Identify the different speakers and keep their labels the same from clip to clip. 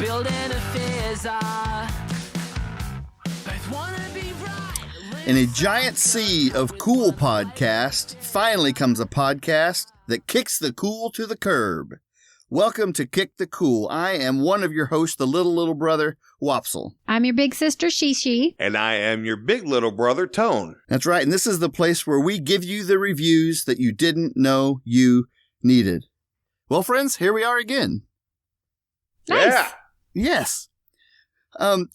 Speaker 1: building a fizzer. Both wanna be right.
Speaker 2: In a giant sea of cool podcasts, finally comes a podcast that kicks the cool to the curb. Welcome to Kick the Cool. I am one of your hosts, the little brother, Wopsle.
Speaker 3: I'm your big sister, Shishi.
Speaker 4: And I am your big little brother, Tone.
Speaker 2: That's right, and this is the place where we give you the reviews that you didn't know you needed. Well, friends, here we are again.
Speaker 3: Nice.
Speaker 4: Yeah.
Speaker 2: Yes.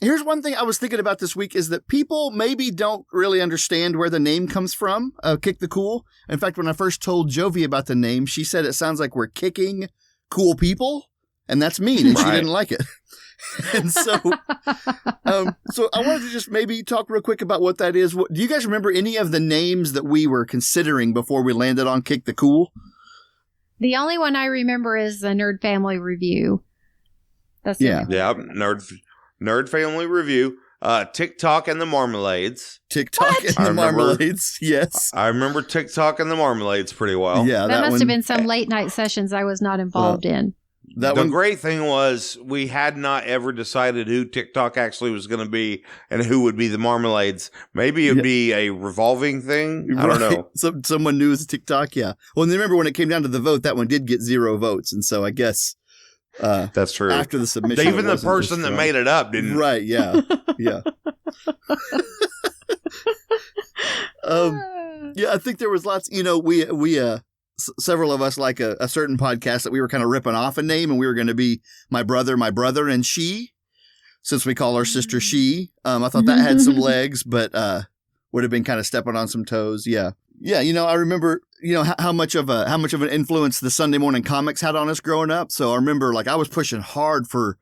Speaker 2: Here's one thing I was thinking about this week is that people maybe don't really understand where the name comes from, Kick the Cool. In fact, when I first told Jovi about the name, she said it sounds like we're kicking cool people, and that's mean, and she didn't like it. And so I wanted to just maybe talk real quick about what that is. Do you guys remember any of the names that we were considering before we landed on Kick the Cool?
Speaker 3: The only one I remember is the Nerd Family Review. That's the only one.
Speaker 4: Yeah, Nerd Family Review. TikTok and the Marmalades.
Speaker 2: TikTok and the Marmalades, yes.
Speaker 4: I remember TikTok and the Marmalades pretty well.
Speaker 2: Yeah,
Speaker 3: that must have been some late night sessions I was not involved in.
Speaker 4: The great thing was we had not ever decided who TikTok actually was going to be and who would be the Marmalades. Maybe it would be a revolving thing. I don't know.
Speaker 2: Someone knew it was TikTok, yeah. Well, and remember when it came down to the vote, that one did get 0 votes. And so I guess
Speaker 4: that's true.
Speaker 2: After the submission,
Speaker 4: even the person that made it up didn't.
Speaker 2: Right, yeah. Yeah. Yeah, I think there was lots, we several of us like a certain podcast that we were kind of ripping off a name, and we were going to be my brother, and she, since we call our sister she. I thought that had some legs, but would have been kind of stepping on some toes. Yeah. Yeah, I remember, how much of an influence the Sunday morning comics had on us growing up. So I remember, I was pushing hard for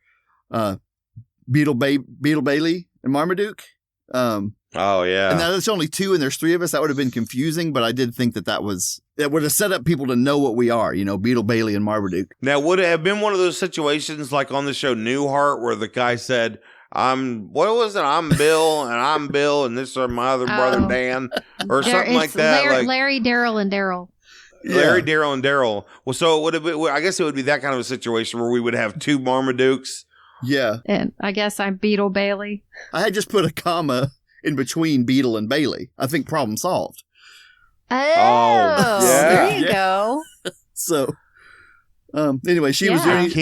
Speaker 2: Beetle Bailey and Marmaduke.
Speaker 4: Oh, yeah.
Speaker 2: And now there's only 2 and there's 3 of us. That would have been confusing, but I did think that would have set up people to know what we are, Beetle Bailey and Marmaduke.
Speaker 4: Now, would it have been one of those situations like on the show Newhart where the guy said, I'm Bill, and this is my other brother, Dan, or something like that?
Speaker 3: Larry, Daryl, and Daryl.
Speaker 4: Larry, Daryl, and Daryl. Well, so it would have been, I guess it would be that kind of a situation where we would have 2 Marmadukes.
Speaker 2: Yeah.
Speaker 3: And I guess I'm Beetle Bailey.
Speaker 2: I had just put a comma in between Beetle and Bailey. I think problem solved.
Speaker 3: Oh, yeah. There you go.
Speaker 2: So, anyway, she was doing.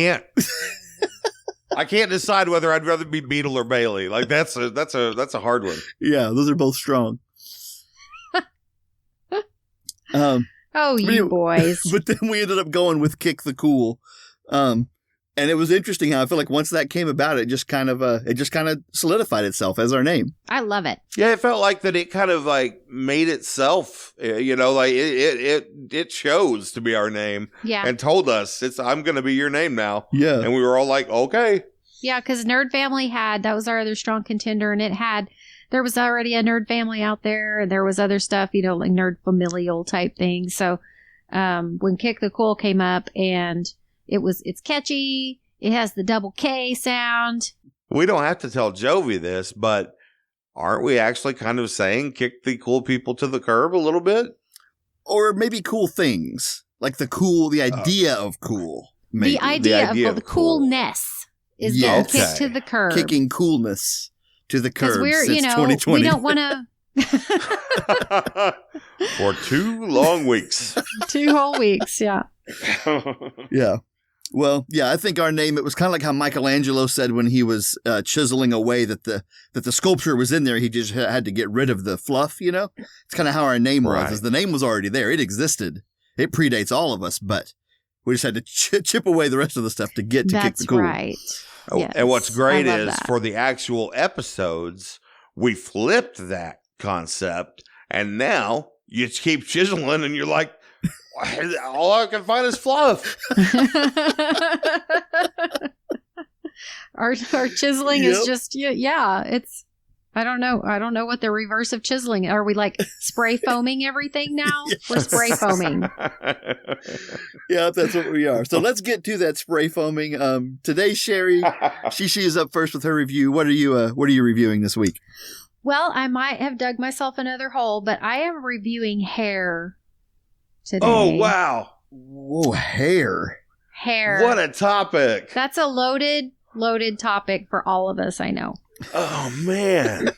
Speaker 4: I can't decide whether I'd rather be Beetle or Bailey. Like that's a hard one.
Speaker 2: Yeah, those are both strong.
Speaker 3: You boys.
Speaker 2: But then we ended up going with Kick the Cool. And it was interesting how I feel like once that came about, it just kind of solidified itself as our name.
Speaker 3: I love it.
Speaker 4: Yeah, it felt like that. It kind of made itself. It chose to be our name.
Speaker 3: Yeah,
Speaker 4: and told us I'm going to be your name now.
Speaker 2: Yeah,
Speaker 4: and we were all like, okay.
Speaker 3: Yeah, because Nerd Family that was our other strong contender, and there was already a Nerd Family out there, and there was other stuff, like Nerd Familial type things. So when Kick the Cool came up, and it's catchy. It has the double K sound.
Speaker 4: We don't have to tell Jovi this, but aren't we actually kind of saying kick the cool people to the curb a little bit?
Speaker 2: Or maybe cool things. Like the idea of cool. Maybe.
Speaker 3: The idea of the coolness is getting kicked to the curb.
Speaker 2: Kicking coolness to the curb
Speaker 3: we're,
Speaker 2: since 2020.
Speaker 3: We don't want to...
Speaker 4: For 2 long weeks.
Speaker 3: 2 whole weeks, yeah.
Speaker 2: Yeah. Well, yeah, I think our name, it was kind of like how Michelangelo said when he was chiseling away that the sculpture was in there. He just had to get rid of the fluff, It's kind of how our name was. Is the name was already there. It existed. It predates all of us, but we just had to chip away the rest of the stuff to get to Kick the Cool.
Speaker 3: That's right.
Speaker 4: Oh, yes. And what's great is for the actual episodes, we flipped that concept, and now you keep chiseling and you're like, all I can find is fluff.
Speaker 3: Our chiseling is just it's I don't know what the reverse of chiseling. Are we spray foaming everything now? Yes. We're spray foaming.
Speaker 2: Yeah, that's what we are. So let's get to that spray foaming. Today, Sherry, she is up first with her review. What are you reviewing this week?
Speaker 3: Well, I might have dug myself another hole, but I am reviewing hair today.
Speaker 4: Oh, wow.
Speaker 2: Whoa, hair.
Speaker 3: Hair.
Speaker 4: What a topic.
Speaker 3: That's a loaded loaded topic for all of us, I know.
Speaker 4: Oh, man.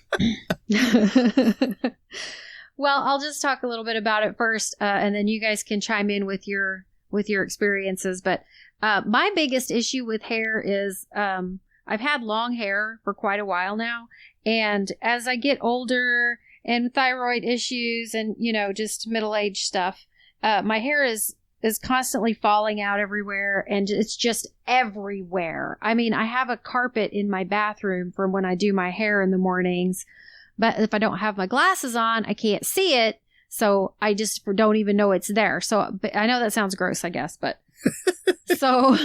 Speaker 3: Well, I'll just talk a little bit about it first, and then you guys can chime in with your experiences. But my biggest issue with hair is I've had long hair for quite a while now, and as I get older and thyroid issues and just middle-aged stuff, my hair is constantly falling out everywhere, and it's just everywhere. I mean, I have a carpet in my bathroom from when I do my hair in the mornings. But if I don't have my glasses on, I can't see it. So I just don't even know it's there. So I know that sounds gross, I guess. But so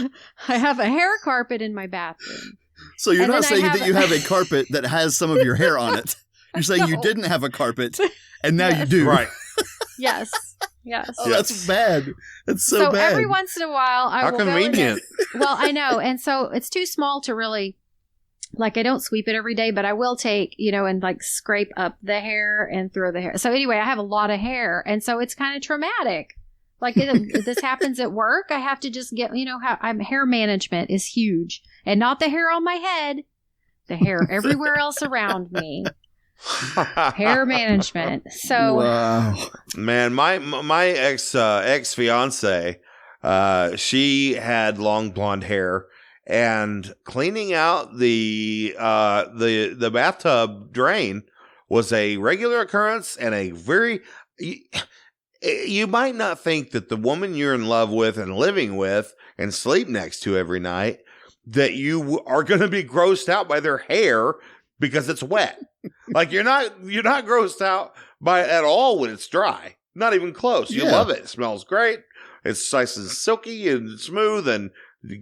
Speaker 3: I have a hair carpet in my bathroom.
Speaker 2: So you're not saying that you have a carpet that has some of your hair on it. You're saying you didn't have a carpet and now you do.
Speaker 4: Right.
Speaker 3: Yes.
Speaker 2: Oh, that's bad. That's so bad.
Speaker 3: So every once in a while, I will
Speaker 4: convenient.
Speaker 3: Well, I know. And so it's too small to really... Like, I don't sweep it every day, but I will take, and like scrape up the hair and throw the hair. So anyway, I have a lot of hair. And so it's kind of traumatic. Like, if this happens at work, I have to just get, hair management is huge. And not the hair on my head, the hair everywhere else around me. Hair management. So,
Speaker 2: wow.
Speaker 4: Man, my ex fiance, she had long blonde hair. And cleaning out the bathtub drain was a regular occurrence and a very... You might not think that the woman you're in love with and living with and sleep next to every night, that you are going to be grossed out by their hair because it's wet. Like, you're not grossed out by it at all when it's dry. Not even close. You love it. It smells great. It's nice and silky and smooth, and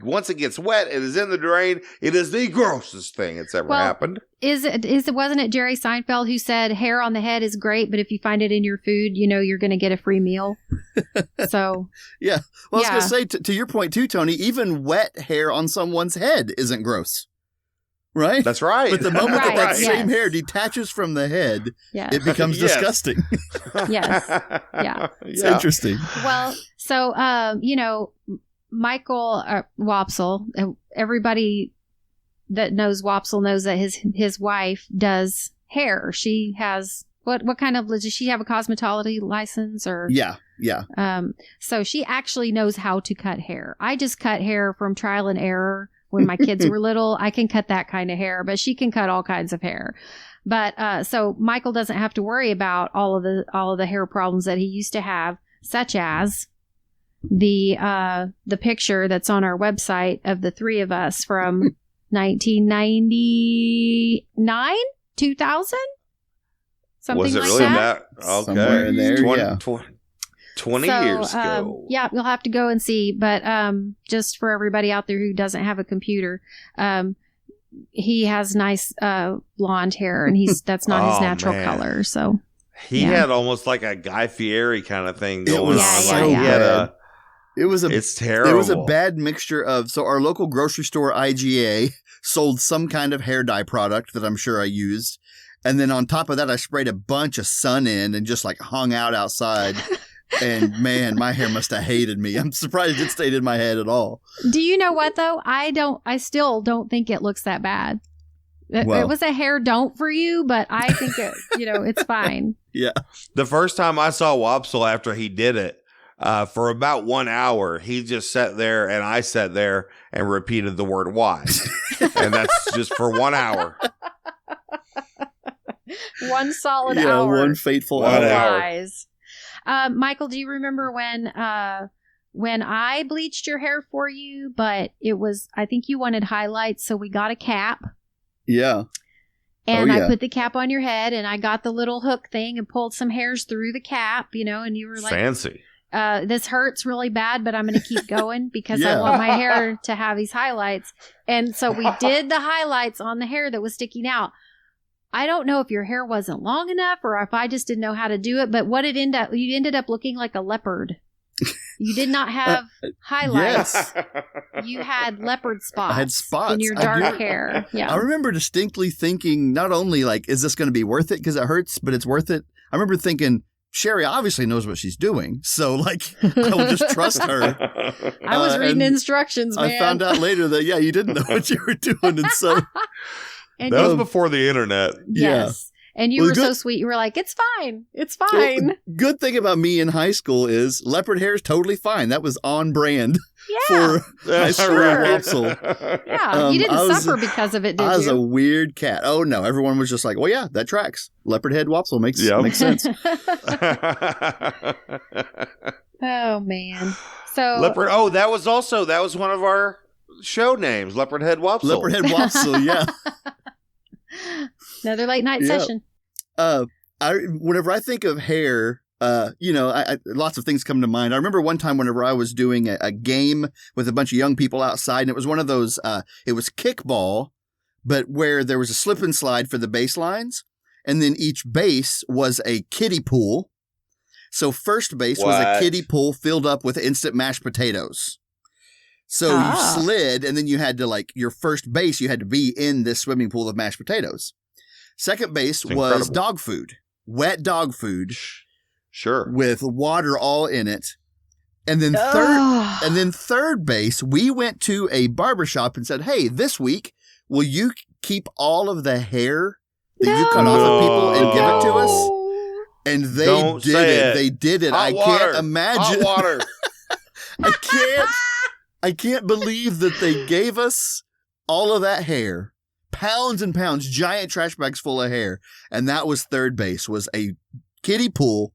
Speaker 4: once it gets wet, it is in the drain. It is the grossest thing that's ever happened.
Speaker 3: Wasn't it Jerry Seinfeld who said hair on the head is great, but if you find it in your food, you're going to get a free meal? So
Speaker 2: yeah. Well, I was going to say, to your point too, Tony, even wet hair on someone's head isn't gross. Right?
Speaker 4: That's right.
Speaker 2: But the moment that same hair detaches from the head, it becomes disgusting.
Speaker 3: Yes. Yeah.
Speaker 2: It's interesting.
Speaker 3: Well, so, Michael Wopsle, everybody that knows Wopsle knows that his wife does hair. She has, what kind of, does she have a cosmetology license or?
Speaker 2: Yeah.
Speaker 3: So she actually knows how to cut hair. I just cut hair from trial and error. When my kids were little, I can cut that kind of hair, but she can cut all kinds of hair. But so Michael doesn't have to worry about all of the hair problems that he used to have, such as the picture that's on our website of the three of us from 1999, 2000, something
Speaker 4: was it
Speaker 3: like
Speaker 4: really
Speaker 3: that.
Speaker 4: Okay,
Speaker 2: somewhere in there,
Speaker 4: 20 years ago.
Speaker 3: Yeah, you'll have to go and see. But just for everybody out there who doesn't have a computer, he has nice blonde hair, and that's not his natural color. So
Speaker 4: he had almost like a Guy Fieri kind of thing going on.
Speaker 2: So
Speaker 4: bad.
Speaker 2: It's terrible. It was a bad mixture of. So our local grocery store, IGA, sold some kind of hair dye product that I'm sure I used, and then on top of that, I sprayed a bunch of sun in and just like hung out outside. And man, my hair must have hated me. I'm surprised it stayed in my head at all.
Speaker 3: Do you know what though? I still don't think it looks that bad. It was a hair don't for you, but I think it's fine.
Speaker 2: Yeah.
Speaker 4: The first time I saw Wopsle after he did it, for about 1 hour, he just sat there and I sat there and repeated the word why. And that's just for 1 hour.
Speaker 3: One solid hour.
Speaker 2: One fateful hour.
Speaker 3: Michael, do you remember when I bleached your hair for you, but I think you wanted highlights, so we got a cap.
Speaker 2: Yeah.
Speaker 3: And I put the cap on your head, and I got the little hook thing and pulled some hairs through the cap, and you were like,
Speaker 4: fancy.
Speaker 3: This hurts really bad, but I'm going to keep going because I want my hair to have these highlights. And so we did the highlights on the hair that was sticking out. I don't know if your hair wasn't long enough or if I just didn't know how to do it, but you ended up looking like a leopard. You did not have highlights.
Speaker 2: Yes.
Speaker 3: You had leopard spots.
Speaker 2: I had spots
Speaker 3: in your dark hair. Yeah.
Speaker 2: I remember distinctly thinking, not only like, is this going to be worth it because it hurts, but it's worth it. I remember thinking, Sherry obviously knows what she's doing. So, like, I will just trust her.
Speaker 3: I was reading instructions, man.
Speaker 2: I found out later that, you didn't know what you were doing. And so.
Speaker 3: And
Speaker 4: that was before the internet.
Speaker 3: Yes. Yeah. And you were so sweet. You were like, it's fine. It's fine.
Speaker 2: Well, good thing about me in high school is leopard hair is totally fine. That was on brand for high school Wopsle.
Speaker 3: Yeah. You didn't suffer because of it, did you?
Speaker 2: I was a weird cat. Oh, no. Everyone was just like, well, yeah, that tracks. Leopard head Wopsle makes sense.
Speaker 3: Oh, man. So
Speaker 4: Leopard. Oh, that was one of our show names, Leopard Head Wopsle.
Speaker 2: Leopard head Wopsle, yeah.
Speaker 3: Another late night session.
Speaker 2: Whenever I think of hair, lots of things come to mind. I remember one time whenever I was doing a game with a bunch of young people outside, and it was one of those, it was kickball, but where there was a slip and slide for the baselines, and then each base was a kiddie pool. So first base was a kiddie pool filled up with instant mashed potatoes. So you slid, and then you had to, your first base, you had to be in this swimming pool of mashed potatoes. Second base was dog food, wet dog food.
Speaker 4: Sure.
Speaker 2: With water all in it. And then third base, we went to a barbershop and said, hey, this week, will you keep all of the hair that you cut off of people and give it to us? And they did it. They did it. I can't imagine.
Speaker 4: Hot water.
Speaker 2: I can't believe that they gave us all of that hair, pounds and pounds, giant trash bags full of hair. And that was third base, was a kiddie pool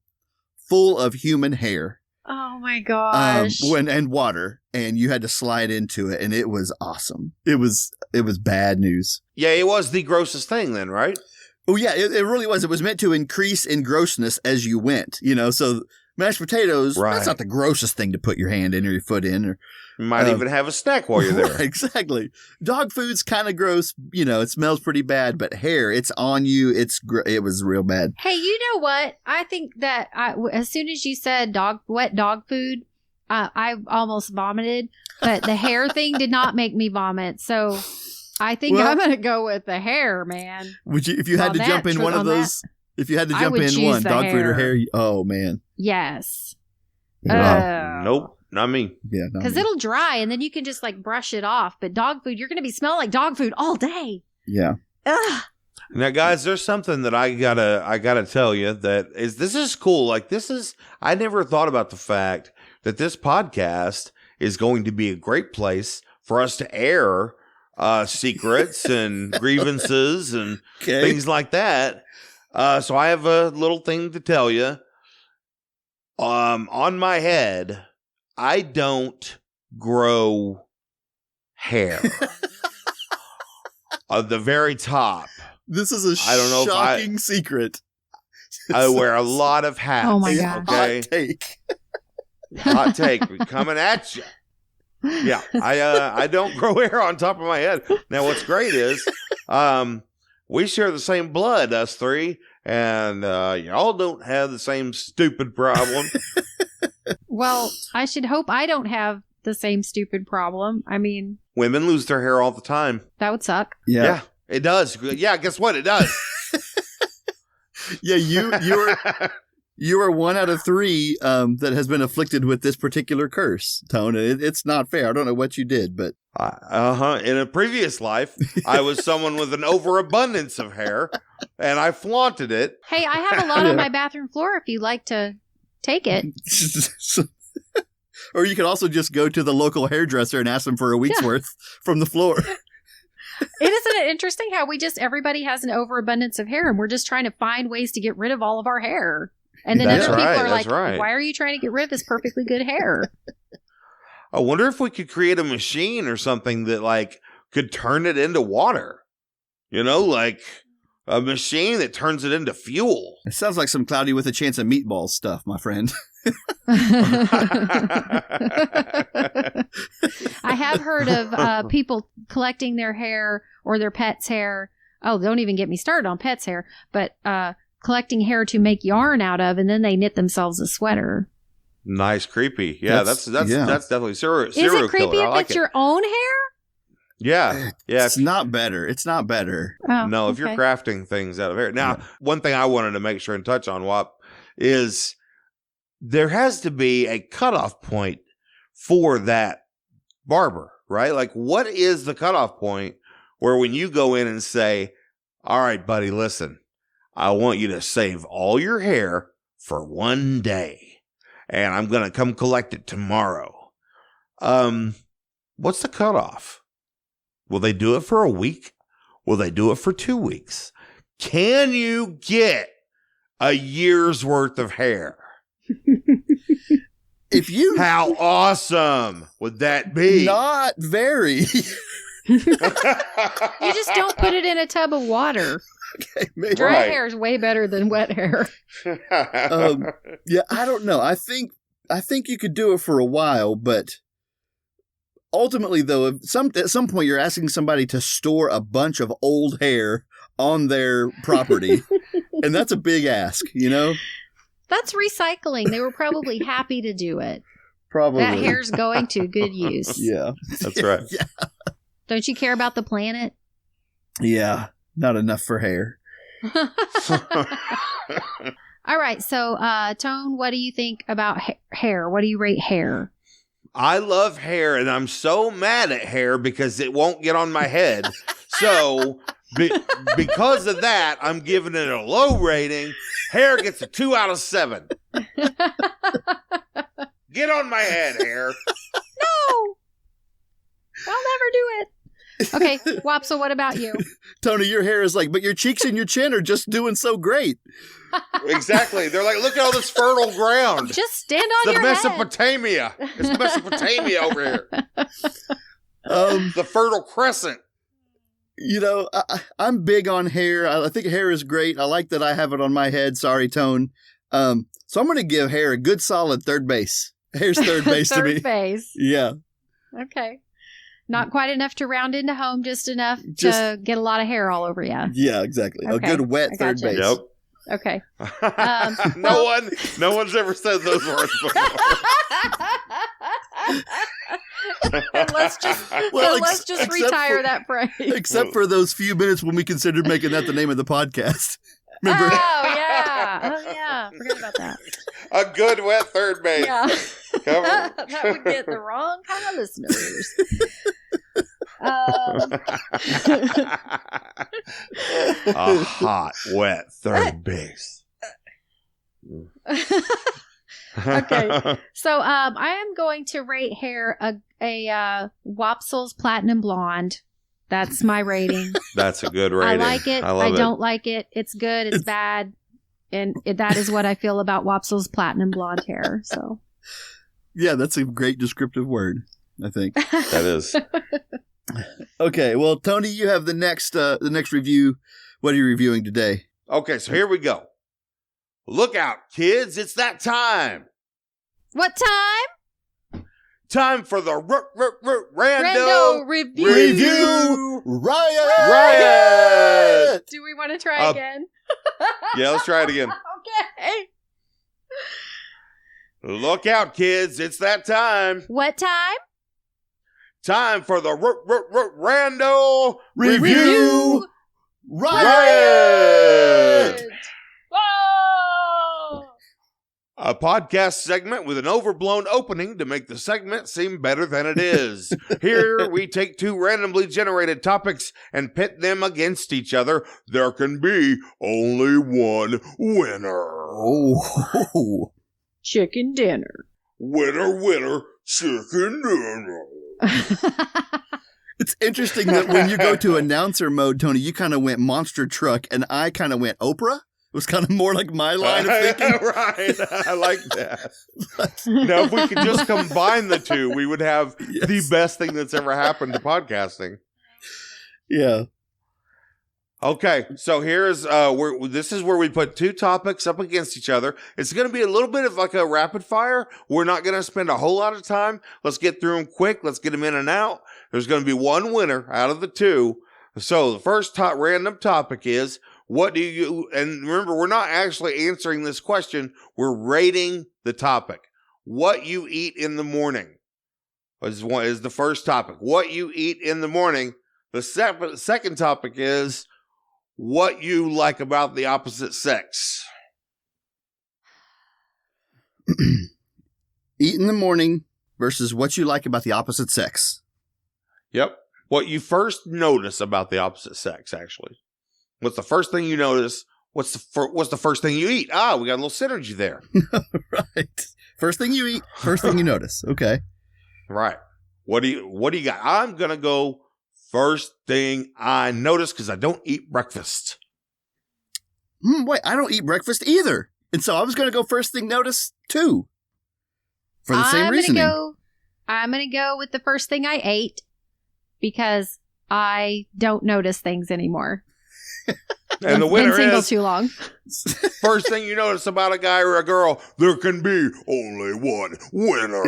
Speaker 2: full of human hair.
Speaker 3: Oh my gosh.
Speaker 2: And water. And you had to slide into it. And it was awesome. It was bad news.
Speaker 4: Yeah, it was the grossest thing then, right?
Speaker 2: Oh yeah, it really was. It was meant to increase in grossness as you went, so mashed potatoes, that's not the grossest thing to put your hand in or your foot in. Or
Speaker 4: you might even have a snack while you're there.
Speaker 2: Right, exactly. Dog food's kind of gross. It smells pretty bad, but hair, it's on you. It was real bad.
Speaker 3: Hey, you know what? I think that as soon as you said wet dog food, I almost vomited, but the hair thing did not make me vomit. So I think I'm going to go with the hair, man.
Speaker 2: Would you, if you had to jump in one of those, if you had to jump in one, dog food or hair? Oh, man.
Speaker 3: Yes.
Speaker 4: Nope. Not me.
Speaker 2: Yeah.
Speaker 3: Because it'll dry and then you can just brush it off. But dog food, you're going to be smelling like dog food all day.
Speaker 2: Yeah.
Speaker 3: Ugh.
Speaker 4: Now, guys, there's something that I gotta tell you this is cool. I never thought about the fact that this podcast is going to be a great place for us to air secrets and grievances and things like that. So I have a little thing to tell you. On my head, I don't grow hair. At the very top.
Speaker 2: This is a shocking secret.
Speaker 4: I wear a lot of hats.
Speaker 3: Oh my God.
Speaker 4: Okay?
Speaker 2: Hot take.
Speaker 4: Hot take coming at you. Yeah, I don't grow hair on top of my head. Now, what's great is we share the same blood, us three, and y'all don't have the same stupid problem.
Speaker 3: Well, I should hope I don't have the same stupid problem. I mean,
Speaker 4: women lose their hair all the time.
Speaker 3: That would suck.
Speaker 4: Yeah, it does. Yeah, guess what? It does.
Speaker 2: Yeah, you are one out of three that has been afflicted with this particular curse, Tone. It's not fair. I don't know what you did, but
Speaker 4: in a previous life, I was someone with an overabundance of hair, and I flaunted it.
Speaker 3: Hey, I have a lot on my bathroom floor. If you'd like to take it.
Speaker 2: Or you could also just go to the local hairdresser and ask them for a week's worth from the floor.
Speaker 3: Isn't it interesting how everybody has an overabundance of hair and we're just trying to find ways to get rid of all of our hair. And then other people are like, why are you trying to get rid of this perfectly good hair?
Speaker 4: I wonder if we could create a machine or something that could turn it into water. A machine that turns it into fuel.
Speaker 2: It sounds like some Cloudy with a Chance of Meatballs stuff, my friend.
Speaker 3: I have heard of people collecting their hair or their pets' hair. Oh, don't even get me started on pets' hair. But collecting hair to make yarn out of, and then they knit themselves a sweater.
Speaker 4: Nice, creepy. Yeah, that's definitely serial
Speaker 3: killer. Is it creepy
Speaker 4: if
Speaker 3: it's your own hair?
Speaker 4: Yeah.
Speaker 2: It's not better. It's not better.
Speaker 3: Oh,
Speaker 4: no, if you're crafting things out of hair. Now, one thing I wanted to make sure and touch on, Wop, is there has to be a cutoff point for that barber, right? Like, what is the cutoff point where when you go in and say, all right, buddy, listen, I want you to save all your hair for one day, and I'm going to come collect it tomorrow. What's the cutoff? Will they do it for a week? Will they do it for 2 weeks? Can you get a year's worth of hair? How awesome would that be?
Speaker 2: Not very.
Speaker 3: You just don't put it in a tub of water.
Speaker 2: Okay, maybe.
Speaker 3: Dry hair is way better than wet hair.
Speaker 2: Yeah, I don't know. I think you could do it for a while, but ultimately, though, at some point you're asking somebody to store a bunch of old hair on their property, and that's a big ask, you know?
Speaker 3: That's recycling. They were probably happy to do it.
Speaker 2: Probably.
Speaker 3: That hair's going to good use.
Speaker 2: Yeah.
Speaker 4: That's right.
Speaker 2: Yeah.
Speaker 3: Don't you care about the planet?
Speaker 2: Yeah. Not enough for hair.
Speaker 3: All right. So, Tone, what do you think about hair? What do you rate hair?
Speaker 4: I love hair, and I'm so mad at hair because it won't get on my head. So, because of that, I'm giving it a low rating. Hair gets a 2 out of 7. Get on my head, hair.
Speaker 3: No! I'll never do it. Okay, Wopsle, what about you?
Speaker 2: Tony, your hair is like, but your cheeks and your chin are just doing so great.
Speaker 4: Exactly. They're like, look at all this fertile ground.
Speaker 3: Just stand on your head.
Speaker 4: Mesopotamia. It's Mesopotamia over here. The Fertile Crescent.
Speaker 2: You know, I'm big on hair. I think hair is great. I like that I have it on my head. Sorry, Tone. So I'm going to give hair a good solid third base. Hair's third base to me.
Speaker 3: Third base.
Speaker 2: Yeah.
Speaker 3: Okay. Not quite enough to round into home, just enough to get a lot of hair all over you.
Speaker 2: Yeah, exactly.
Speaker 3: Okay,
Speaker 2: a good wet third base.
Speaker 4: Yep.
Speaker 3: Okay.
Speaker 4: No one's ever said those words before.
Speaker 3: let's just retire that phrase.
Speaker 2: Except for those few minutes when we considered making that the name of the podcast. Remember?
Speaker 3: Oh yeah. Forget about that.
Speaker 4: A good wet third base.
Speaker 3: Yeah. That would get the wrong kind of listeners.
Speaker 4: A hot, wet third base.
Speaker 3: Okay, so I am going to rate hair a Wopsle's Platinum Blonde. That's my rating.
Speaker 4: That's a good rating.
Speaker 3: I like it. I don't like it. It's good. It's bad. And that is what I feel about Wopsle's Platinum Blonde hair. So,
Speaker 2: yeah, that's a great descriptive word, I think.
Speaker 4: That is.
Speaker 2: Okay, well, Tony, you have the next review. What are you reviewing today?
Speaker 4: Okay, so here we go. Look out, kids. It's that time.
Speaker 3: What time?
Speaker 4: Time for the
Speaker 3: Rando
Speaker 2: Review
Speaker 4: Riot.
Speaker 3: Do we want to try again?
Speaker 4: Yeah, let's try it again.
Speaker 3: Okay.
Speaker 4: Look out, kids. It's that time.
Speaker 3: What time?
Speaker 4: Time for the Rando
Speaker 2: Review
Speaker 4: Riot.
Speaker 3: Whoa!
Speaker 4: A podcast segment with an overblown opening to make the segment seem better than it is. Here we take two randomly generated topics and pit them against each other. There can be only one winner.
Speaker 2: Oh.
Speaker 3: Chicken dinner.
Speaker 4: Winner, winner, chicken dinner.
Speaker 2: It's interesting that when you go to announcer mode, Tony, you kind of went monster truck and I kind of went Oprah. It was kind of more like my line of thinking.
Speaker 4: Right. I like that. Now, if we could just combine the two, we would have the best thing that's ever happened to podcasting.
Speaker 2: Yeah.
Speaker 4: Okay, so here's this is where we put two topics up against each other. It's going to be a little bit of like a rapid fire. We're not going to spend a whole lot of time. Let's get through them quick. Let's get them in and out. There's going to be one winner out of the two. So the first random topic is, what do you, and remember, we're not actually answering this question. We're rating the topic. What you eat in the morning is the first topic. What you eat in the morning. The second topic is what you like about the opposite sex.
Speaker 2: Eat in the morning versus what you like about the opposite sex.
Speaker 4: Yep. What you first notice about the opposite sex, actually. What's the first thing you notice? What's the first thing you eat? Ah, we got a little synergy there.
Speaker 2: Right. First thing you eat, first thing you notice. Okay.
Speaker 4: Right. What do you got? I'm going to go first thing I notice because I don't eat breakfast.
Speaker 2: Wait, I don't eat breakfast either. And so I was going to go first thing notice too. For the same reasoning.
Speaker 3: I'm going to go with the first thing I ate because I don't notice things anymore.
Speaker 4: And the winner
Speaker 3: been single
Speaker 4: is
Speaker 3: too long.
Speaker 4: First thing you notice about a guy or a girl, there can be only one winner.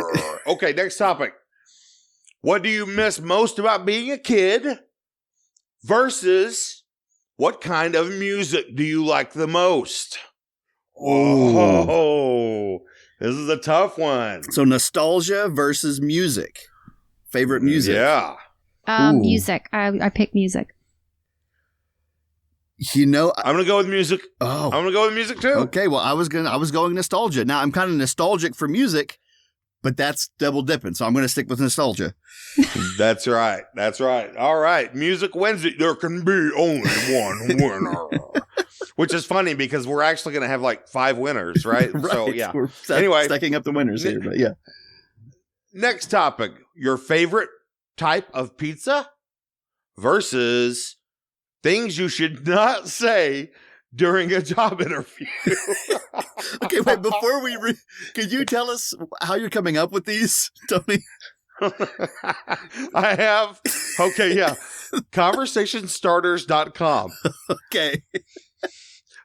Speaker 4: Okay, next topic. What do you miss most about being a kid versus what kind of music do you like the most? Oh, this is a tough one.
Speaker 2: So nostalgia versus music. Favorite music.
Speaker 4: Yeah.
Speaker 3: Music. I pick music.
Speaker 2: You know,
Speaker 4: I'm going to go with music.
Speaker 2: Oh.
Speaker 4: I'm going to go with music too.
Speaker 2: Okay, well, I was going nostalgia. Now, I'm kind of nostalgic for music, but that's double dipping, so I'm going to stick with nostalgia.
Speaker 4: That's right. That's right. All right. Music wins it. There can be only one winner. Which is funny because we're actually going to have like 5 winners, right?
Speaker 2: Right.
Speaker 4: So, yeah.
Speaker 2: We're
Speaker 4: Anyway.
Speaker 2: stacking up the winners here, but yeah.
Speaker 4: Next topic. Your favorite type of pizza versus things you should not say during a job interview.
Speaker 2: Okay, wait, before we could you tell us how you're coming up with these, Tony?
Speaker 4: I have, okay, yeah, conversationstarters.com.
Speaker 2: Okay.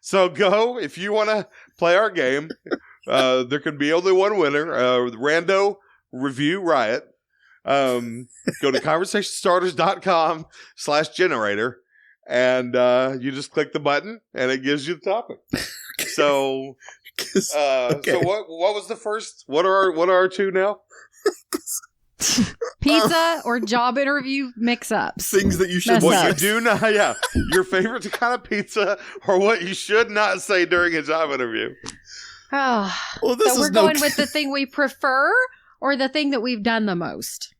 Speaker 4: So go, if you want to play our game, there can be only one winner, Rando Review Riot. Go to conversationstarters.com/generator. And you just click the button, and it gives you the topic. So,
Speaker 2: okay.
Speaker 4: So what was the first? What are our 2 now?
Speaker 3: Pizza or job interview mix-ups.
Speaker 2: Things that you should
Speaker 4: What
Speaker 2: say.
Speaker 4: you do not, yeah. Your favorite kind of pizza, or what you should not say during a job interview.
Speaker 3: Oh,
Speaker 2: Well, this
Speaker 3: so
Speaker 2: is
Speaker 3: we're going with the thing we prefer, or the thing that we've done the most.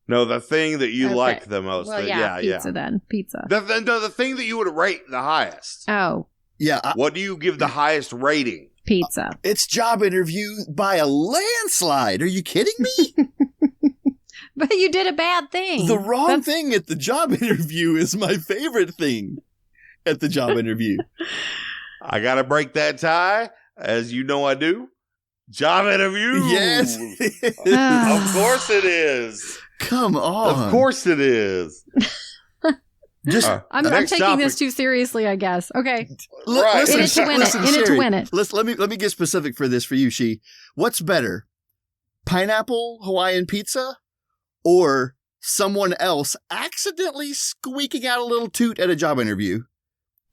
Speaker 4: No, the thing that you
Speaker 3: Okay.
Speaker 4: like the most.
Speaker 3: Well, pizza then. Pizza.
Speaker 4: The thing that you would rate the highest.
Speaker 3: Oh,
Speaker 2: Yeah,
Speaker 4: What do you give the highest rating?
Speaker 3: pizza.
Speaker 2: it's job interview by a landslide. Are you kidding me?
Speaker 3: But you did a bad thing.
Speaker 2: The wrong thing at the job interview is my favorite thing at the job interview.
Speaker 4: I got to break that tie, as you know I do. Job interview.
Speaker 2: Yes.
Speaker 4: Of course it is.
Speaker 2: Come on.
Speaker 4: Of course it is.
Speaker 2: Just
Speaker 3: I'm
Speaker 4: Next
Speaker 3: taking
Speaker 4: topic.
Speaker 3: this too seriously, I guess. Okay.
Speaker 4: Right.
Speaker 3: In it to win it. In it to
Speaker 2: Sherry,
Speaker 3: win it.
Speaker 2: Let me get specific for this for you, She. What's better? Pineapple Hawaiian pizza or someone else accidentally squeaking out a little toot at a job interview?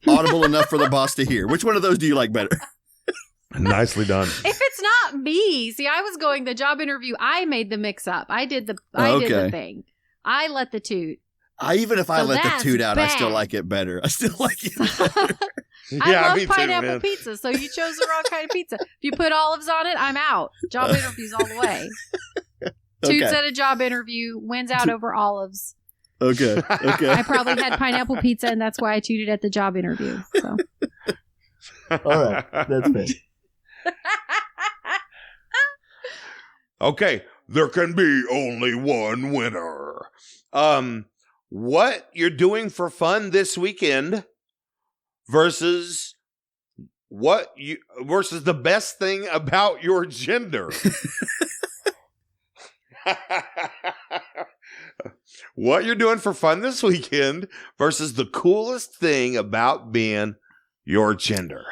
Speaker 2: Audible enough for the boss to hear. Which one of those do you like better?
Speaker 4: Nicely done.
Speaker 3: If it's not me, see, I was going the job interview. I made the mix up. I did the
Speaker 2: Okay.
Speaker 3: thing. I let the toot.
Speaker 2: Even if I
Speaker 3: So
Speaker 2: let the
Speaker 3: that's
Speaker 2: toot out, I still
Speaker 3: bad.
Speaker 2: like it better. I still like it better.
Speaker 3: I love
Speaker 4: me too,
Speaker 3: pineapple
Speaker 4: man.
Speaker 3: pizza, so you chose the wrong kind of pizza. If you put olives on it, I'm out. Job interviews all the way. Toots
Speaker 2: Okay.
Speaker 3: at a job interview wins out over olives.
Speaker 2: Okay. Okay.
Speaker 3: I probably had pineapple pizza, and that's why I tooted at the job interview. So.
Speaker 2: All right. That's fair.
Speaker 4: Okay, there can be only one winner. What you're doing for fun this weekend versus versus the best thing about your gender. What you're doing for fun this weekend versus the coolest thing about being your gender.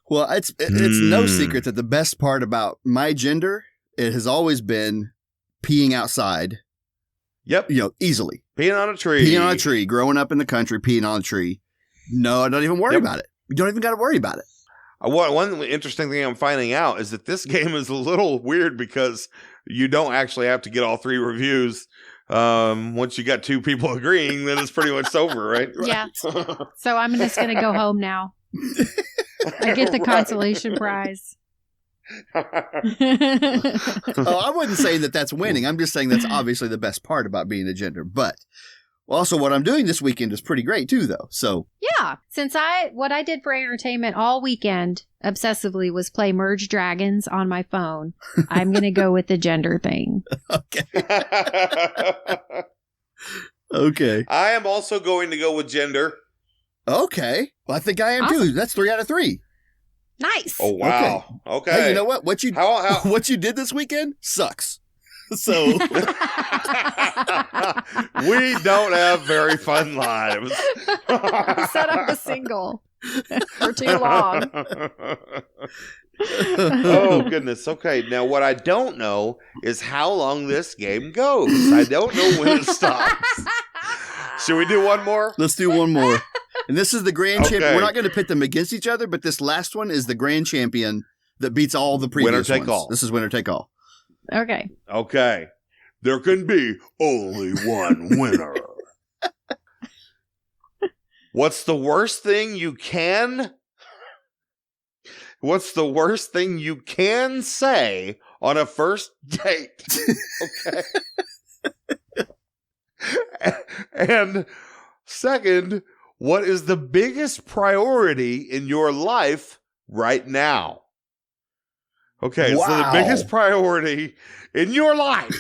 Speaker 2: Well, it's no secret that the best part about my gender, it has always been peeing outside.
Speaker 4: Yep.
Speaker 2: Easily.
Speaker 4: Peeing on a tree.
Speaker 2: Peeing on a tree. Growing up in the country, peeing on a tree. No, I don't even worry about it. You don't even got to worry about it.
Speaker 4: One interesting thing I'm finding out is that this game is a little weird because you don't actually have to get all 3 reviews. Once you got 2 people agreeing, then it's pretty much over, right?
Speaker 3: Yeah. So I'm just going to go home now. I get the consolation prize.
Speaker 2: I wouldn't say that that's winning. I'm just saying that's obviously the best part about being a gender. But also what I'm doing this weekend is pretty great too, though. So
Speaker 3: yeah, since what I did for entertainment all weekend obsessively was play Merge Dragons on my phone, I'm going to go with the gender thing.
Speaker 2: Okay. Okay.
Speaker 4: I am also going to go with gender.
Speaker 2: Okay. Well, I think I am too. That's 3 out of 3.
Speaker 3: Nice.
Speaker 4: Oh, wow. Okay.
Speaker 2: Hey, you know what? What you
Speaker 4: How-
Speaker 2: what you did this weekend sucks. So
Speaker 4: we don't have very fun lives.
Speaker 3: I said I was single for too long.
Speaker 4: Oh, goodness. Okay. Now, what I don't know is how long this game goes. I don't know when it stops. Should we do one more?
Speaker 2: let's do one more. And this is the grand champion.
Speaker 4: Okay.
Speaker 2: We're not going to pit them against each other, but this last one is the grand champion that beats all the previous
Speaker 4: Winner take
Speaker 2: ones.
Speaker 4: all.
Speaker 2: This is winner take all.
Speaker 3: Okay.
Speaker 4: Okay. There can be only one winner. What's the worst thing you can say on a first date? Okay. And second, what is the biggest priority in your life right now? Okay, so the
Speaker 2: Wow.
Speaker 4: biggest priority in your life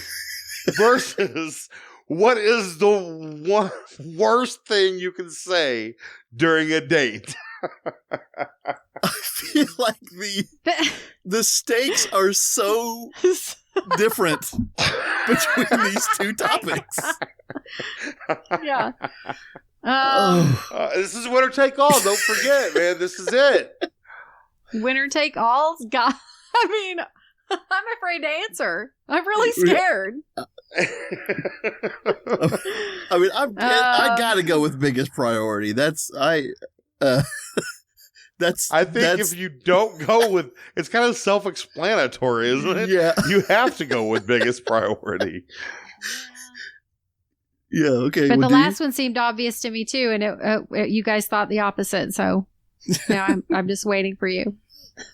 Speaker 4: versus what is the worst thing you can say during a date?
Speaker 2: I feel like the stakes are so different between these two topics.
Speaker 3: Yeah.
Speaker 4: This is winner take all. Don't forget, man. This is it.
Speaker 3: Winner take all? God, I mean, I'm afraid to answer. I'm really scared.
Speaker 2: I mean, I gotta go with biggest priority.
Speaker 4: I think if you don't go with, it's kind of self-explanatory, isn't it?
Speaker 2: Yeah.
Speaker 4: You have to go with biggest priority.
Speaker 2: Yeah, okay.
Speaker 3: But
Speaker 2: well,
Speaker 3: the last one seemed obvious to me too, and you guys thought the opposite. So now I'm just waiting for you,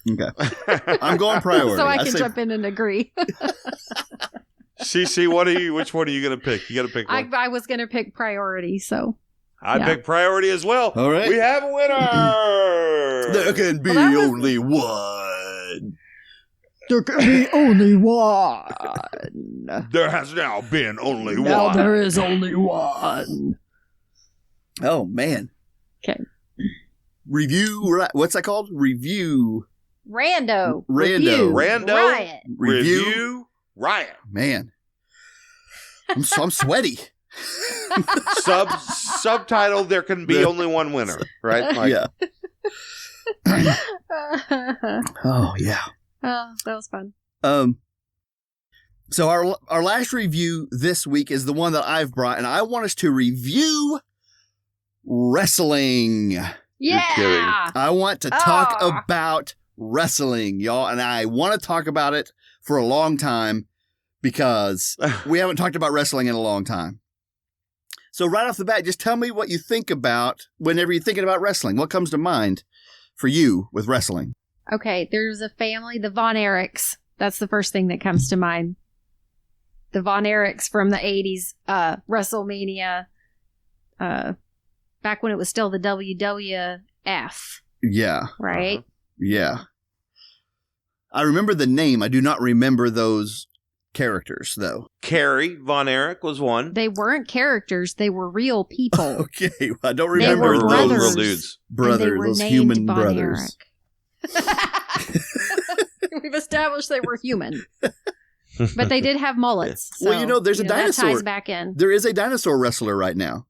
Speaker 2: Okay. I'm going priority.
Speaker 3: so I can
Speaker 2: say-
Speaker 3: jump in and agree.
Speaker 4: Cece, which one are you going to pick? You got to pick one.
Speaker 3: I was going to pick priority, so
Speaker 4: I
Speaker 3: yeah.
Speaker 4: pick priority as well.
Speaker 2: All right.
Speaker 4: We have a winner.
Speaker 2: There can be
Speaker 3: Well, that was-
Speaker 2: only one.
Speaker 3: there can be only one.
Speaker 4: There has now been only
Speaker 3: Now
Speaker 4: one.
Speaker 3: there is only one.
Speaker 2: Oh, man.
Speaker 3: Okay.
Speaker 2: What's that called? Review.
Speaker 3: Rando.
Speaker 2: Rando.
Speaker 4: Rando
Speaker 3: Riot.
Speaker 4: Review Riot.
Speaker 2: Man. I'm sweaty.
Speaker 4: Subtitle, there can be only one winner, right? Like,
Speaker 2: Yeah. Oh, yeah.
Speaker 3: Oh, that was fun.
Speaker 2: So our last review this week is the one that I've brought, and I want us to review wrestling.
Speaker 4: kidding.
Speaker 3: Yeah.
Speaker 2: I want to talk
Speaker 3: Oh.
Speaker 2: about wrestling, y'all, and I want to talk about it for a long time because we haven't talked about wrestling in a long time. So right off the bat, just tell me what you think about whenever you're thinking about wrestling. What comes to mind for you with wrestling?
Speaker 3: Okay, there's a family, the Von Erichs. That's the first thing that comes to mind. The Von Erichs from the 80s, WrestleMania, back when it was still the WWF,
Speaker 2: Yeah,
Speaker 3: right?
Speaker 2: yeah. I remember the name. I do not remember those characters, though.
Speaker 4: Carrie Von Erich was one.
Speaker 3: They weren't characters, they were real people.
Speaker 2: Okay, well, I don't
Speaker 3: They
Speaker 2: remember
Speaker 3: were
Speaker 2: those
Speaker 3: brothers.
Speaker 4: real dudes.
Speaker 3: And they
Speaker 2: brothers,
Speaker 3: were
Speaker 2: those
Speaker 3: named
Speaker 2: human
Speaker 3: Von
Speaker 2: brothers.
Speaker 3: Erich. We've established they were human. But they did have mullets. So,
Speaker 2: Well, you know, there's a
Speaker 3: that
Speaker 2: dinosaur.
Speaker 3: ties back in.
Speaker 2: There is a dinosaur wrestler right now.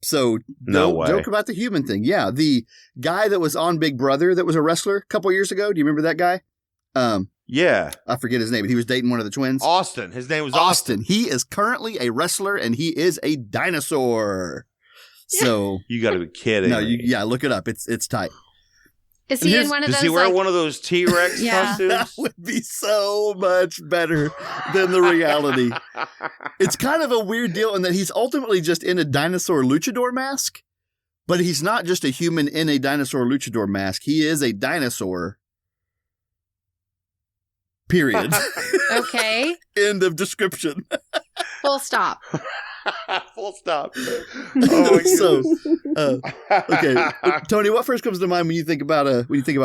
Speaker 2: So
Speaker 4: No
Speaker 2: don't
Speaker 4: way.
Speaker 2: joke about the human thing. Yeah, the guy that was on Big Brother that was a wrestler a couple years ago. Do you remember that guy?
Speaker 4: Yeah.
Speaker 2: I forget his name, but he was dating one of the twins.
Speaker 4: Austin. His name was Austin.
Speaker 2: He is currently a wrestler, and he is a dinosaur. So
Speaker 4: You got to be kidding.
Speaker 2: no,
Speaker 4: me.
Speaker 2: look it up. It's tight.
Speaker 3: Is
Speaker 2: And
Speaker 3: he in
Speaker 2: here's-
Speaker 3: one of
Speaker 4: Does
Speaker 3: those?
Speaker 4: he wear
Speaker 3: like,
Speaker 4: one of those T-Rex
Speaker 3: Yeah.
Speaker 2: That
Speaker 4: costumes?
Speaker 2: would be so much better than the reality. It's kind of a weird deal in that he's ultimately just in a dinosaur luchador mask, but he's not just a human in a dinosaur luchador mask. He is a dinosaur Period.
Speaker 3: Okay.
Speaker 2: End of description.
Speaker 3: Full stop.
Speaker 4: Full stop. Oh,
Speaker 2: So, okay, Tony, what first comes to mind when you think about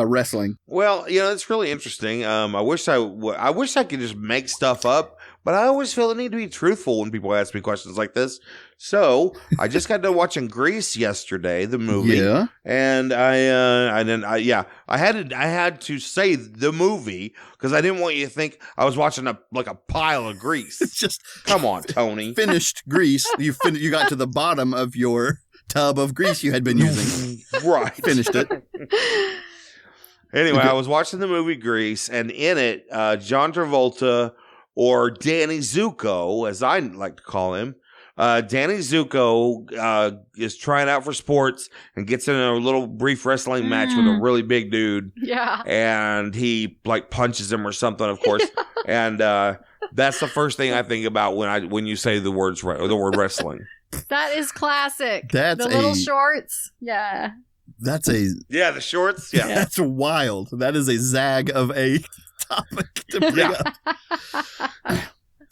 Speaker 2: wrestling?
Speaker 4: well, it's really interesting. I wish I could just make stuff up, but I always feel the need to be truthful when people ask me questions like this. So I just got done watching Grease yesterday, the movie.
Speaker 2: Yeah.
Speaker 4: And I had to say the movie because I didn't want you to think I was watching a pile of grease.
Speaker 2: It's just
Speaker 4: Come on, Tony.
Speaker 2: finished grease. You got to the bottom of your tub of grease you had been using.
Speaker 4: Right.
Speaker 2: Finished it.
Speaker 4: Anyway, I was watching the movie Grease, and in it, John Travolta, or Danny Zuko, as I like to call him, Danny Zuko is trying out for sports and gets in a little brief wrestling match with a really big dude.
Speaker 3: Yeah.
Speaker 4: And he punches him or something, of course. And that's the first thing I think about when you say the word wrestling.
Speaker 3: That is classic.
Speaker 2: That's
Speaker 3: the little shorts. Yeah.
Speaker 2: The
Speaker 4: shorts. Yeah.
Speaker 2: That's wild. That is a zag of a topic to bring up.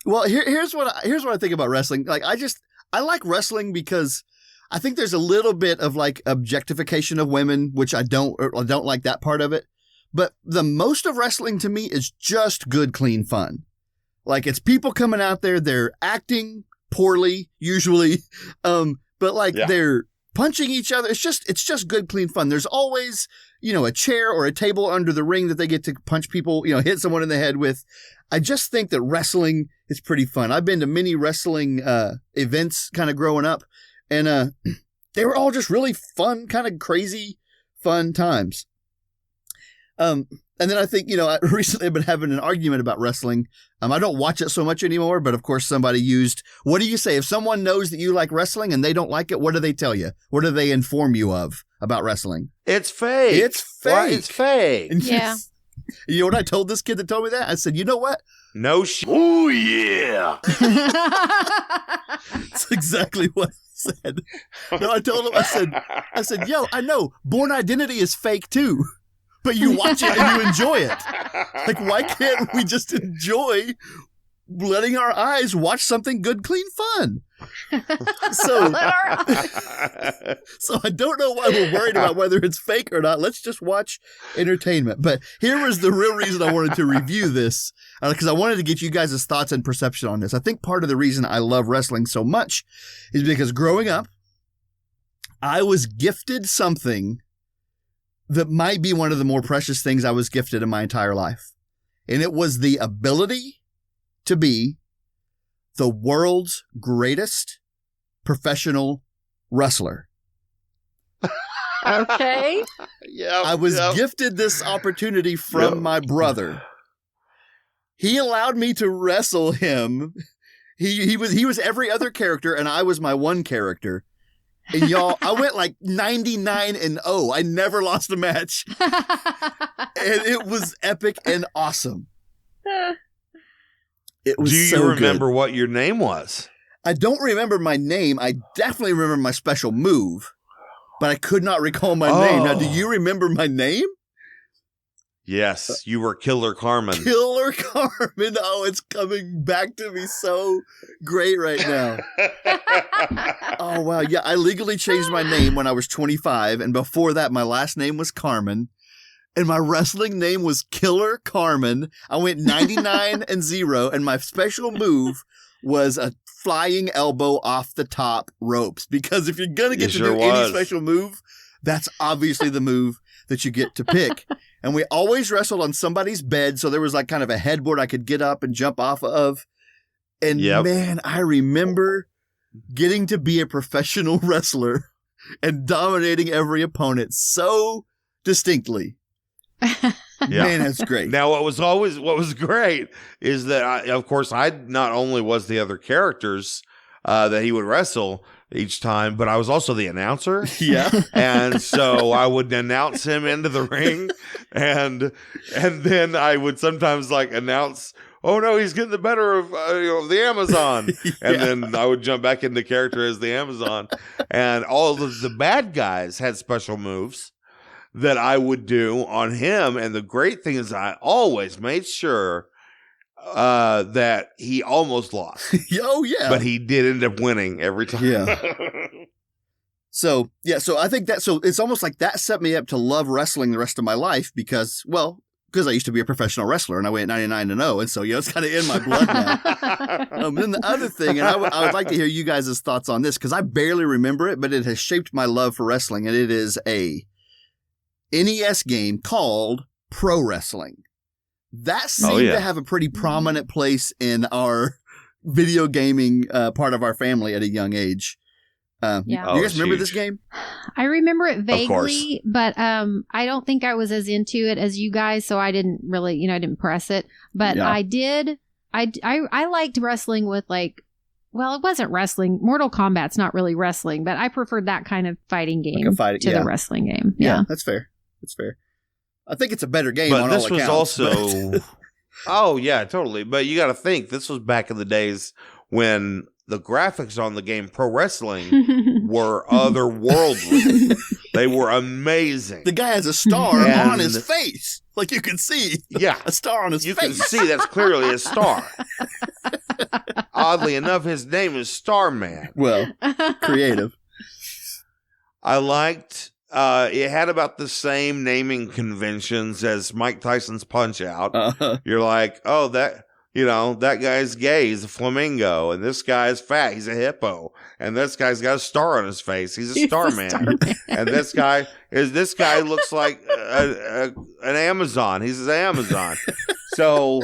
Speaker 2: Well, here's what I think about wrestling. Like, I like wrestling because I think there's a little bit of like objectification of women, which I don't like that part of it. But the most of wrestling to me is just good, clean fun. Like, it's people coming out there, they're acting poorly usually, but they're punching each other. It's just good, clean fun. There's always, a chair or a table under the ring that they get to punch people, hit someone in the head with. I just think that wrestling is pretty fun. I've been to many wrestling events kind of growing up, and they were all just really fun, kind of crazy, fun times. And then I think, I recently have been having an argument about wrestling. I don't watch it so much anymore, but of course somebody used, what do you say? If someone knows that you like wrestling and they don't like it, what do they tell you? What do they inform you of about wrestling?
Speaker 4: It's fake.
Speaker 2: It's fake.
Speaker 4: Why, it's fake.
Speaker 2: And
Speaker 3: Yeah.
Speaker 2: You know what I told this kid that told me that? I said, you know what?
Speaker 4: No shit. Oh, yeah.
Speaker 2: That's exactly what I said. No, I told him, I said, yo, I know, Born Identity is fake too. But you watch it and you enjoy it. Like, why can't we just enjoy letting our eyes watch something good, clean fun? So I don't know why we're worried about whether it's fake or not. Let's just watch entertainment. But here was the real reason I wanted to review this, because I wanted to get you guys' thoughts and perception on this. I think part of the reason I love wrestling so much is because growing up, I was gifted something that might be one of the more precious things I was gifted in my entire life. And it was the ability to be the world's greatest professional wrestler.
Speaker 3: Okay.
Speaker 4: Yeah.
Speaker 2: I was gifted this opportunity from my brother. He allowed me to wrestle him. He was every other character, and I was my one character. And y'all, I went like 99-0. I never lost a match. And it was epic and awesome. It was
Speaker 4: Do you
Speaker 2: so
Speaker 4: remember
Speaker 2: good.
Speaker 4: what your name was?
Speaker 2: I don't remember my name. I definitely remember my special move, but I could not recall my name. Now, do you remember my name?
Speaker 4: Yes, you were Killer Carmen.
Speaker 2: Killer Carmen. Oh, it's coming back to me so great right now. Oh, wow. Yeah, I legally changed my name when I was 25. And before that, my last name was Carmen. And my wrestling name was Killer Carmen. I went 99-0. And my special move was a flying elbow off the top ropes. Because if you're going to get to do any special move, that's obviously the move that you get to pick. And we always wrestled on somebody's bed. So there was like kind of a headboard I could get up and jump off of. And man, I remember getting to be a professional wrestler and dominating every opponent so distinctly. Man, that's great.
Speaker 4: Now, what was great is that I not only was the other characters that he would wrestle each time, but I was also the announcer.
Speaker 2: Yeah.
Speaker 4: And so I would announce him into the ring, and then I would sometimes announce, oh no, he's getting the better of the Amazon. And then I would jump back into character as the Amazon. And all of the bad guys had special moves that I would do on him. And the great thing is I always made sure that he almost lost.
Speaker 2: Oh, yeah.
Speaker 4: But he did end up winning every time.
Speaker 2: Yeah. So I think so it's almost like that set me up to love wrestling the rest of my life because I used to be a professional wrestler and I went 99-0. And so, it's kind of in my blood now. Then the other thing, and I would like to hear you guys' thoughts on this because I barely remember it, but it has shaped my love for wrestling. And it is a NES game called Pro Wrestling. That seemed to have a pretty prominent place in our video gaming part of our family at a young age. You guys remember this game?
Speaker 3: I remember it vaguely, but I don't think I was as into it as you guys, so I didn't really, I didn't press it. But I did. I liked wrestling with it wasn't wrestling. Mortal Kombat's not really wrestling, but I preferred that kind of fighting game to the wrestling game. Yeah,
Speaker 2: that's fair. That's fair. I think it's a better game
Speaker 4: but
Speaker 2: on
Speaker 4: this
Speaker 2: all accounts.
Speaker 4: Was also... Oh, yeah, totally. But you got to think, this was back in the days when the graphics on the game Pro Wrestling were otherworldly. They were amazing.
Speaker 2: The guy has a star on his face. Like you can see.
Speaker 4: Yeah.
Speaker 2: A star on his face.
Speaker 4: You can see that's clearly a star. Oddly enough, his name is Starman.
Speaker 2: Well, creative.
Speaker 4: I liked... it had about the same naming conventions as Mike Tyson's Punch-Out. You're like, oh, that guy's gay. He's a flamingo. And this guy's fat. He's a hippo. And this guy's got a star on his face. He's a starman. And this guy looks like an Amazon. He's an Amazon. So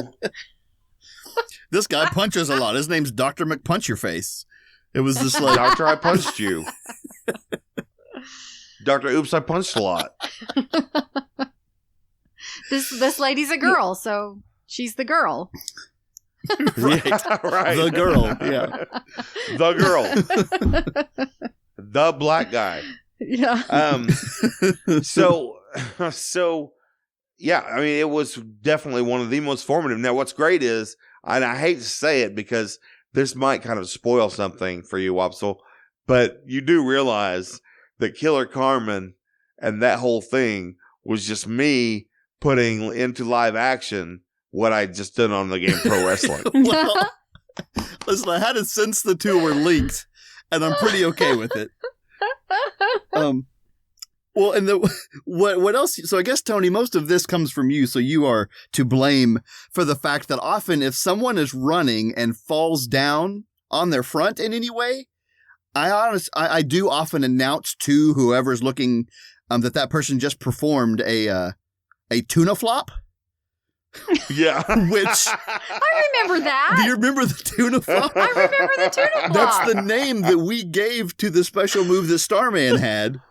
Speaker 2: this guy punches a lot. His name's Dr. McPunch-Your-Face. It was just like
Speaker 4: Doctor, I punched you. Dr. Oops, I punched a lot.
Speaker 3: This lady's a girl, so she's the girl.
Speaker 2: Right.
Speaker 4: Yeah, right.
Speaker 2: The girl. Yeah.
Speaker 4: The girl. The black guy.
Speaker 3: Yeah.
Speaker 4: So yeah, I mean, it was definitely one of the most formative. Now, what's great is, and I hate to say it because this might kind of spoil something for you, Wopsle, but you do realize that Killer Carmen and that whole thing was just me putting into live action what I just did on the game Pro Wrestling.
Speaker 2: Well, listen, I had to sense the two were linked, and I'm pretty okay with it. Well, and what else? So I guess, Tony, most of this comes from you, so you are to blame for the fact that often if someone is running and falls down on their front in any way, I do often announce to whoever's looking that person just performed a tuna flop.
Speaker 4: Yeah.
Speaker 2: Which
Speaker 3: I remember that.
Speaker 2: Do you remember the tuna flop?
Speaker 3: I remember the tuna flop.
Speaker 2: That's the name that we gave to the special move that Starman had.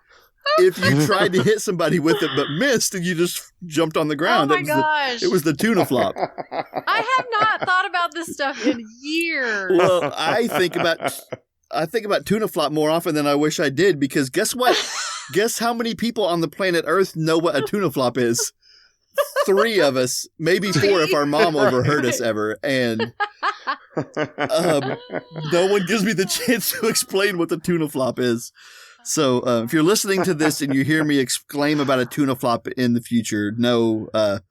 Speaker 2: If you tried to hit somebody with it but missed and you just jumped on the ground.
Speaker 3: Oh my gosh.
Speaker 2: It was the tuna flop.
Speaker 3: I have not thought about this stuff in years.
Speaker 2: Well, I think about tuna flop more often than I wish I did because guess what? Guess how many people on the planet Earth know what a tuna flop is? 3 of us, maybe 4 if our mom overheard us ever. And no one gives me the chance to explain what the tuna flop is. So if you're listening to this and you hear me exclaim about a tuna flop in the future, know that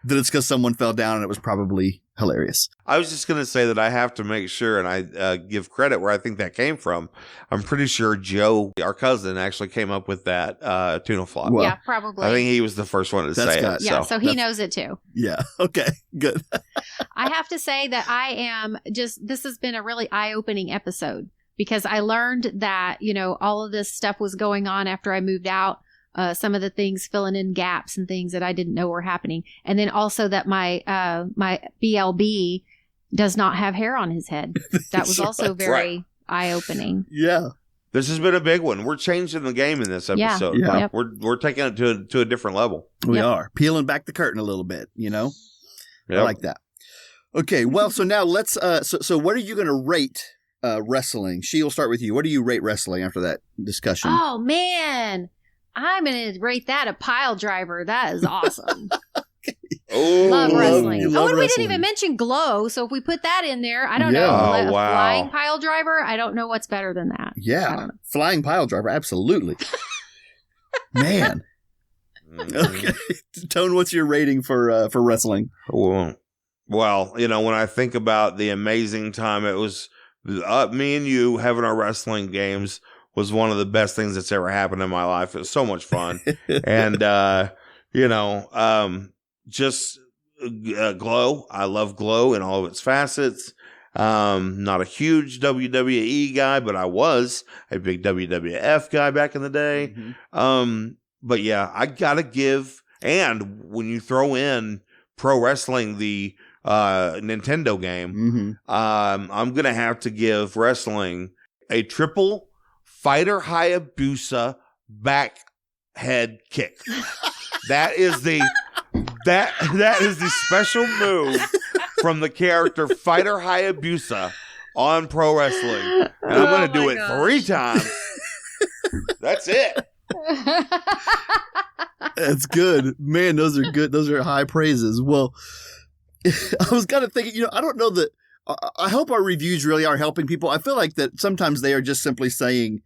Speaker 2: it's because someone fell down and it was probably hilarious.
Speaker 4: I was just going to say that I have to make sure, and I give credit where I think that came from. I'm pretty sure Joe, our cousin, actually came up with that tuna flop.
Speaker 2: Well,
Speaker 3: yeah, probably.
Speaker 4: I think he was the first one to say it.
Speaker 3: Yeah, so he knows it too.
Speaker 2: Yeah, okay, good.
Speaker 3: I have to say that this has been a really eye-opening episode because I learned that, all of this stuff was going on after I moved out. Some of the things filling in gaps and things that I didn't know were happening. And then also that my BLB does not have hair on his head. That was also very eye-opening.
Speaker 2: Yeah.
Speaker 4: This has been a big one. We're changing the game in this episode.
Speaker 2: Yeah.
Speaker 3: Yep.
Speaker 4: We're taking it to a different level.
Speaker 2: We are. Peeling back the curtain a little bit,
Speaker 4: Yep.
Speaker 2: I like that. Okay, well, so now let's, so what are you going to rate wrestling? She'll start with you. What do you rate wrestling after that discussion?
Speaker 3: Oh, man. I'm going to rate that a pile driver. That is awesome.
Speaker 4: Oh,
Speaker 3: love wrestling.
Speaker 2: You
Speaker 3: And
Speaker 2: love
Speaker 3: we
Speaker 2: wrestling.
Speaker 3: didn't even mention glow. So if we put that in there, I don't know.
Speaker 2: Yeah.
Speaker 3: A
Speaker 4: Oh, wow.
Speaker 3: flying pile driver, I don't know what's better than that. I
Speaker 2: Yeah.
Speaker 3: don't know.
Speaker 2: Flying pile driver. Absolutely. Man.
Speaker 4: Mhm.
Speaker 2: Okay. Tone, what's your rating for wrestling?
Speaker 4: Well, Well, when I think about the amazing time it was, me and you having our wrestling games was one of the best things that's ever happened in my life. It was so much fun. And, just Glow. I love Glow in all of its facets. Not a huge WWE guy, but I was a big WWF guy back in the day.
Speaker 2: Mm-hmm.
Speaker 4: But yeah, I gotta give, and when you throw in Pro Wrestling, the Nintendo game, I'm gonna have to give wrestling a triple Fighter Hayabusa back head kick. That is the special move from the character Fighter Hayabusa on Pro Wrestling. And I'm going to do it 3 times. That's it.
Speaker 2: That's good. Man, those are good. Those are high praises. Well, I was kind of thinking, I don't know that. I hope our reviews really are helping people. I feel like that sometimes they are just simply saying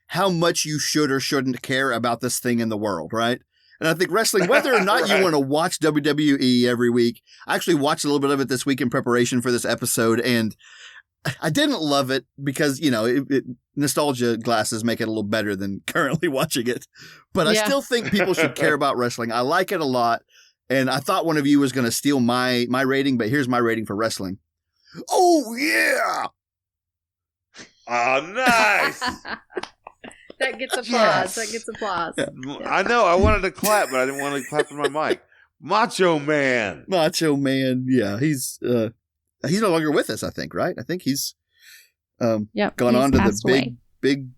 Speaker 2: how much you should or shouldn't care about this thing in the world, right? And I think wrestling, whether or not you want to watch WWE every week, I actually watched a little bit of it this week in preparation for this episode, and I didn't love it because, nostalgia glasses make it a little better than currently watching it. But I still think people should care about wrestling. I like it a lot, and I thought one of you was going to steal my rating, but here's my rating for wrestling. Oh, yeah!
Speaker 4: Oh, nice!
Speaker 3: That gets applause.
Speaker 2: Yes.
Speaker 3: That gets applause.
Speaker 2: Yeah.
Speaker 4: I know. I wanted to clap, but I didn't want to clap in my mic. Macho Man.
Speaker 2: Yeah. He's no longer with us, I think, right? I think he's gone
Speaker 3: he's
Speaker 2: on to the
Speaker 3: away.
Speaker 2: big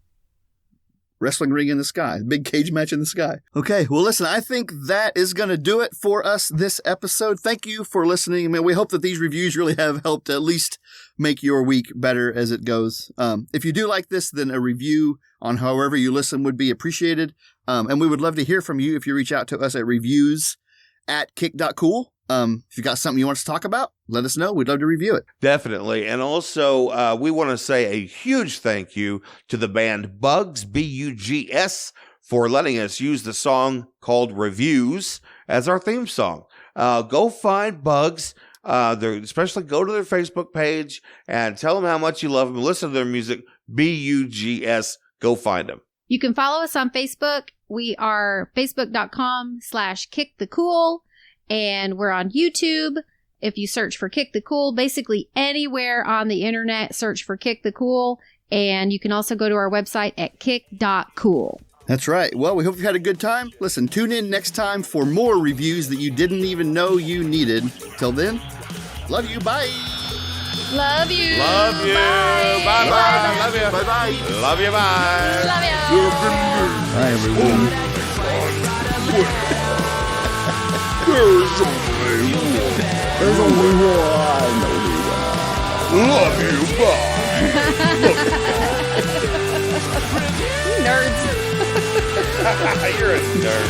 Speaker 2: wrestling ring in the sky, big cage match in the sky. Okay. Well, listen, I think that is going to do it for us this episode. Thank you for listening. I mean, we hope that these reviews really have helped at least make your week better as it goes. If you do like this, then a review on however you listen would be appreciated. And we would love to hear from you if you reach out to us at reviews@kick.cool. If you got something you want us to talk about, let us know. We'd love to review it.
Speaker 4: Definitely. And also, we want to say a huge thank you to the band Bugs, Bugs, for letting us use the song called Reviews as our theme song. Go find Bugs. Especially go to their Facebook page and tell them how much you love them. Listen to their music. Bugs. Go find them.
Speaker 3: You can follow us on Facebook. We are facebook.com/kickthecool. And we're on YouTube. If you search for Kick the Cool, basically anywhere on the internet, search for Kick the Cool. And you can also go to our website at kick.cool.
Speaker 2: That's right. Well, we hope you had a good time. Listen, tune in next time for more reviews that you didn't even know you needed. Till then, love you. Bye.
Speaker 3: Love you.
Speaker 4: Love you.
Speaker 3: Bye.
Speaker 4: Bye-bye. Love you.
Speaker 2: Bye-bye.
Speaker 4: Love you. Bye.
Speaker 3: Love you.
Speaker 2: Bye, everyone. There's only one.
Speaker 4: Love you. Bye.
Speaker 3: Nerds.
Speaker 4: You're a nerd.